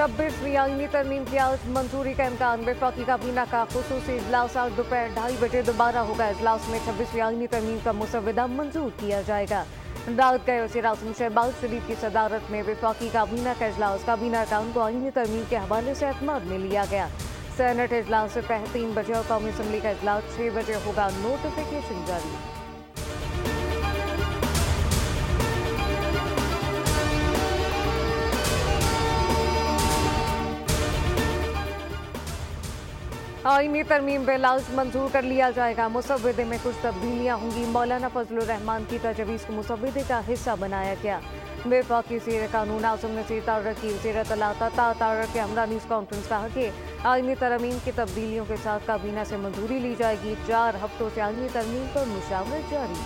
26वीं आईनी तरमीम की आज मंजूरी का इम्कान। वफाकी काबीना का खुसूसी इजलास आज दोपहर 2:30 बजे दोबारा होगा। इजलास में 26वीं आईनी तरमीम का मुसवदा मंजूर किया जाएगा। रात गए वज़ीर आज़म शहबाज शरीफ की सदारत में वफाकी काबीना का इजलास काबीना कान को आईनी तरमीम के हवाले से एतमाद में लिया गया। सेनेट इजलास से पहले 3 बजे और कौमी असम्बली का इजलास 6 बजे होगा। नोटिफिकेशन जारी। आईनी तरमीम बिल आज मंजूर कर लिया जाएगा। मुसवदे में कुछ तब्दीलियां होंगी। मौलाना फजलुर रहमान की तजवीज़ को मुसवदे का हिस्सा बनाया गया। वफाकी वज़ीर कानून आज़म नसीर तारक की वज़ीरत तारक के हमरा न्यूज़ कॉन्फ्रेंस कहा कि आईनी तरमीम की तब्दीलियों के साथ काबीना से मंजूरी ली जाएगी। 4 हफ्तों से आईनी तरमीम पर मुशावरत जारी।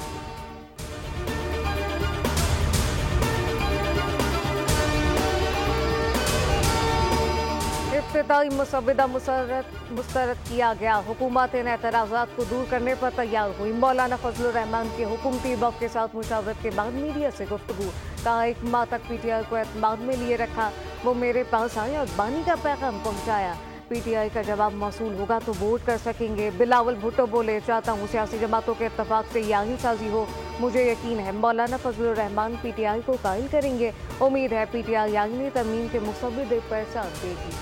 इब्तिदाई मुसवदा मुस्तरद किया गया। हुकूमत इन एतराज़ात को दूर करने पर तैयार हुई। मौलाना फजलुर रहमान के हुकूमती वफ़द के साथ मुशावरत के बाद मीडिया से गुफ्तगू। कहा 1 माह तक PTI को एतमाद में लिए रखा। वो मेरे पास आए और बानी का पैगाम पहुँचाया। PTI का जवाब मौसूल होगा तो वोट कर सकेंगे। बिलावल भुट्टो बोले, चाहता हूँ सियासी जमातों के इत्तफाक से ये आईन साजी हो। मुझे यकीन है मौलाना फजलुर रहमान PTI को कायल करेंगे। उम्मीद है PTI आईनी तरमीम के मुसवदे पर साथ देगी।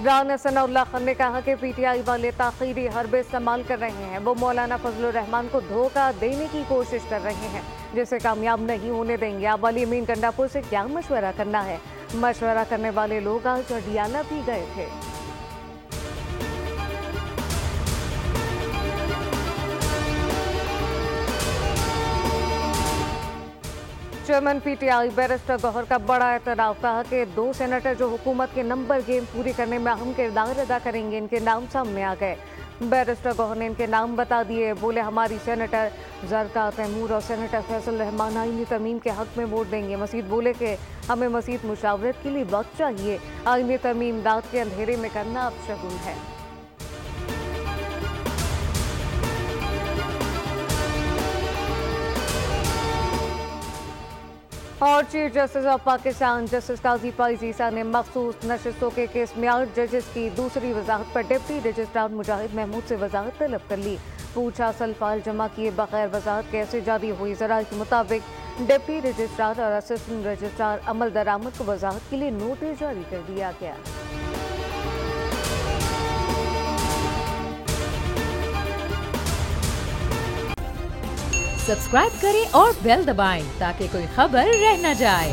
राना सनाउल्लाह खान ने कहा कि PTI वाले ताख़ीरी हरबे इस्तेमाल कर रहे हैं। वो मौलाना फजलुर रहमान को धोखा देने की कोशिश कर रहे हैं, जिसे कामयाब नहीं होने देंगे। अब अली अमीन गंडापुर से क्या मशवरा करना है? मशवरा करने वाले लोग आज अडियाला भी गए थे। चेयरमैन PTI बैरिस्टर गौहर का बड़ा एतराफ़। कहा कि 2 सेनेटर जो हुकूमत के नंबर गेम पूरी करने में अहम किरदार अदा करेंगे, इनके नाम सामने आ गए। बैरिस्टर गौहर ने इनके नाम बता दिए। बोले, हमारी सेनेटर जरका तैमूर और सेनेटर फैसल रहमान आईनी तरमीम के हक में वोट देंगे। मजीद बोले कि हमें मजीद मुशावरत के लिए वक्त चाहिए। आईनी तरमीम रात के अंधेरे में करना अब शगुन है। और chief justice of Pakistan justice Qazi Faez Isa ने मखसूस नशिस्तों के केस में 8 जजेस की दूसरी वजाहत पर डिप्टी रजिस्ट्रार मुजाहिद महमूद से वजाहत तलब कर ली। पूछा, असल फाइल जमा किए बगैर वजाहत कैसे जारी हुई? ज़राए के मुताबिक डिप्टी रजिस्ट्रार और असिस्टेंट रजिस्ट्रार अमल दरामद को वजाहत के लिए नोटिस जारी कर दिया गया। सब्सक्राइब करें और बेल दबाएं ताकि कोई खबर रह न जाए।